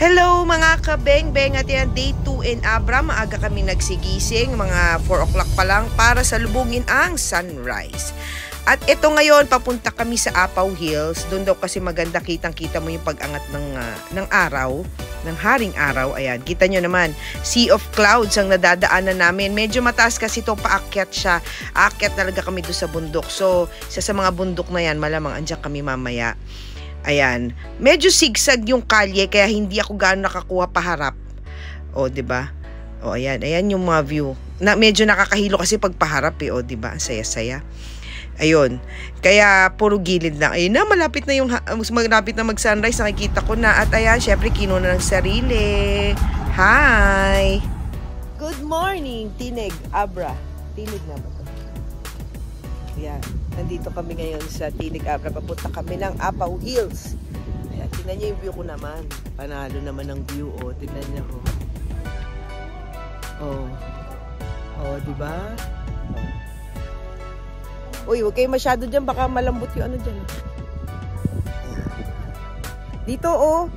Hello mga kabeng-beng, at yan day 2 in Abra. Maaga kami nagsigising, mga 4 o'clock pa lang para salubungin ang sunrise. At ito ngayon, papunta kami sa Apaw Hills. Doon daw kasi maganda, kitang-kita mo yung pag-angat ng araw, ng haring araw. Ayan, kita nyo naman, sea of clouds ang nadadaanan namin. Medyo mataas kasi ito, paakyat siya. Aakyat talaga kami doon sa bundok. So, isa sa mga bundok na yan, malamang andyan kami mamaya. Ayan, medyo sigsag yung kalye kaya hindi ako gaano nakakuha paharap. O, 'di ba? O, ayan yung mga view. Medyo nakakahilo kasi pag paharap eh, o 'di ba? Ang saya-saya. Ayun. Kaya puro gilid lang. Ayun na, malapit na mag-sunrise, nakikita ko na. At ayan, syempre kinuha ng sarili. Hi. Good morning, Tinig Abra. Tinig na ba 'to? Ayan. Nandito kami ngayon sa Tinig Abra. Papunta kami ng Apaw Hills. Ayan, tingnan niyo yung view ko naman. Panalo naman ng view. O, tingnan niyo. O, diba? Uy, huwag kayo masyado dyan. Baka malambot yung ano dyan. Dito, o.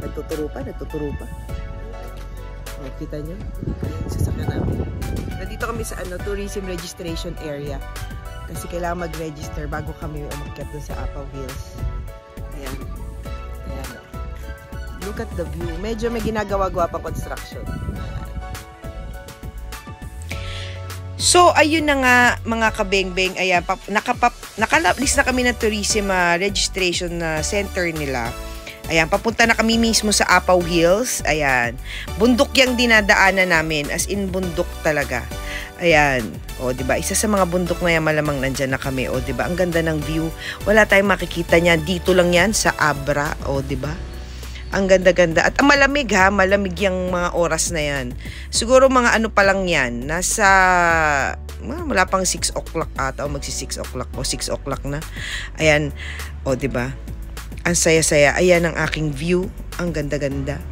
Nagtuturo pa. O, kita niyo? Ayan, sasakyan namin. Nandito kami sa tourism registration area. Kasi kailangan mag-register bago kami umakyat dun sa Apaw Hills. Ayan. Ayan. Look at the view. Medyo may ginagawa-gawa pa construction. So, ayun na nga mga kabeng-beng. Ayan, nakalablis na kami ng tourism registration center nila. Ayan, papunta na kami mismo sa Apaw Hills. Ayan. Bundok yung dinadaanan namin. As in, bundok talaga. Ayan. O, diba? Isa sa mga bundok na yan, malamang nandyan na kami. O, diba? Ang ganda ng view. Wala tayong makikita niyan. Dito lang yan sa Abra. O, diba? Ang ganda-ganda. At malamig ha. Malamig yung mga oras na yan. Siguro mga ano pa lang yan. Nasa wala pang 6 o'clock ata. O magsi 6 o'clock. O 6 o'clock na. Ayan. O, diba? Ang saya-saya. Ayan ang aking view. Ang ganda-ganda.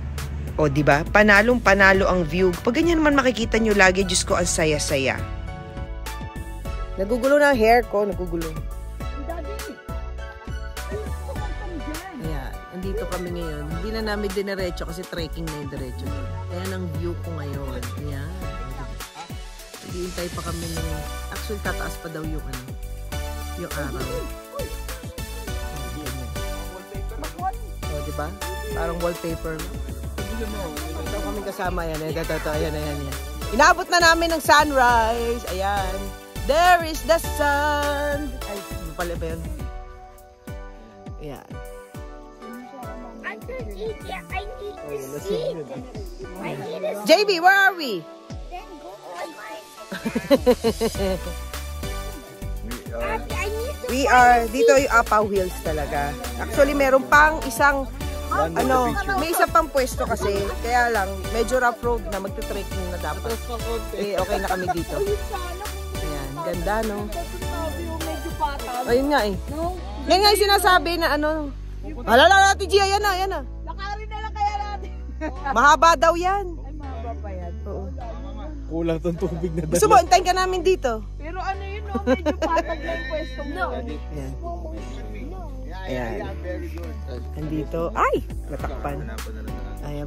O, diba? Panalong-panalo ang view. Pag ganyan naman makikita nyo lagi, Diyos ko, ang saya-saya. Nagugulo na ang hair ko. Nagugulo. Ayan. Andito kami ngayon. Hindi na namin diniretso kasi trekking na yung diretso. Ayan ang view ko ngayon. Ayan. Hintay pa kami ng... Actually, tataas pa daw yung araw. O, diba? Parang wallpaper. Ito kami kasama yan. Ayan. Inabot na namin ng sunrise. Ayan. There is the sun. Ay, ano pala ba yun? Ayan. I could eat it. I need to see it. JB, where are we? Then go on my... We are, dito yung Apaw Hills talaga. Actually, meron pang isang may isa pang pwesto kasi, kaya lang, medyo rough road na, magte-trekking na dapat. Eh, okay na kami dito. Ayan, ganda, no? Ayun nga eh. Yan nga yung sinasabi na Alala natin, Gia, yan na. Lakarin na lang kaya natin. Mahaba daw yan. Ay, mahaba pa yan. Oo. Kulang tong tubig na dala. Gusto mo, intayin ka namin dito. Pero ano yun, no? Medyo patag na yung pwesto mo. Ayan. Ayan. Andito. Ay! Natakpan. Ayan,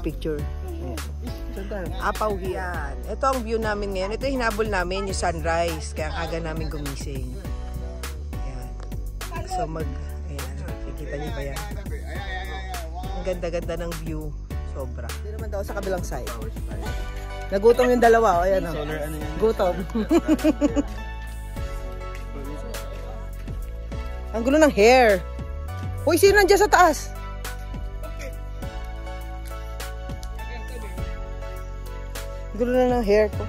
picture. Ayan. Apaw yan. Ito ang view namin ngayon. Ito yung hinabol namin, yung sunrise. Kaya ang aga namin gumising. Ayan. So ayan. Nakikita niyo ba yan? Ang ganda-ganda ng view. Sobra. Hindi naman daw sa kabilang side. Nagutom yung dalawa. Ayan o. Gutom. Ang gulo ng hair. Uy, sino nandiyan sa taas? Ang gulo na ng hair ko.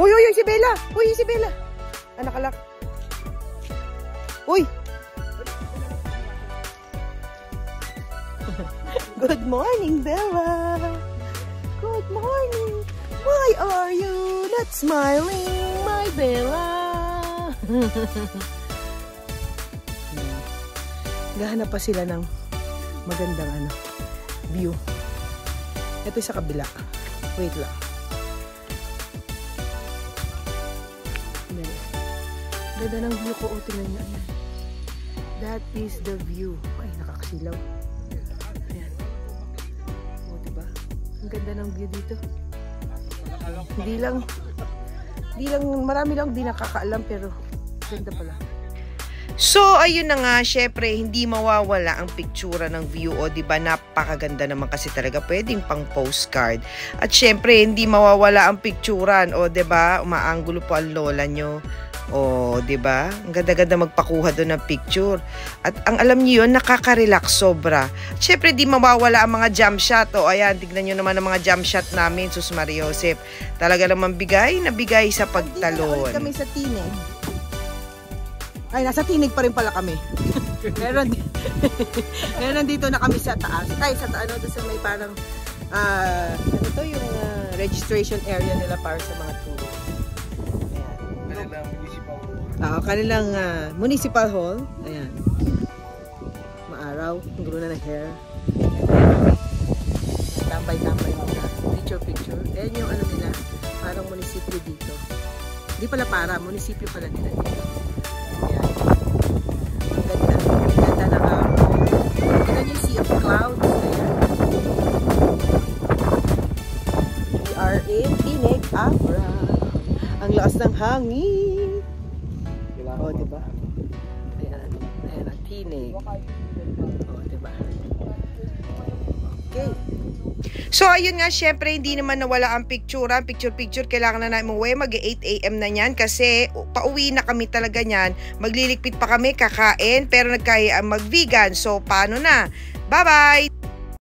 Uy, si Bella. Si Bella. Nakalak. Uy. Good morning, Bella. Good morning. Why are you not smiling, my Bella? Gahanap pa sila ng magandang view. Ito sa kabila. Wait lang. Ganda ng view ko. Tingnan niyo. That is the view. Ay, nakakasilaw. Ayan. O, diba? Ang ganda ng view dito. Hindi lang, marami lang di nakakaalam, pero ganda pala. So, ayun na nga, syempre, hindi mawawala ang pictura ng view. O, diba, napakaganda naman kasi talaga. Pwedeng pang postcard. At syempre, hindi mawawala ang picturan. O, diba, umaanggulo po ang lola nyo. O, diba? Ang ganda-ganda magpakuha doon ng picture. At ang alam niyo yun, nakaka-relax sobra. Syempre, di mawawala ang mga jump shot. O, ayan, tignan nyo naman ang mga jump shot namin, Sus Maria Josep. Talaga naman bigay na bigay sa pagtalon. Dito kami sa tinig. Ay, nasa tinig pa rin pala kami. Meron nandito na kami sa taas. Ay, sa taas, doon sa may parang, ano to, yung registration area nila para sa mga tourists. Kanilang municipal hall. Ayan. Maaraw. Ang gulo na ng hair. Tambay-tambay muna. Picture. Ayan yung ano nila. Parang munisipyo dito. Hindi pala munisipyo pala nila dito. Ayan. Ang ganda. Ang ganda na tignan yung sea of clouds. Ayan. We are in Tinig, Abra. Ang lakas ng hangin. O, diba? Ayan. Ayan ang tinig. O, diba? Okay. So, ayun nga, syempre, hindi naman nawala ang picture. Picture, kailangan na namin umuwi. Mag-8 AM na yan kasi pauwi na kami talaga yan. Magliligpit pa kami, kakain, pero nagkaya mag-vegan. So, paano na? Bye-bye!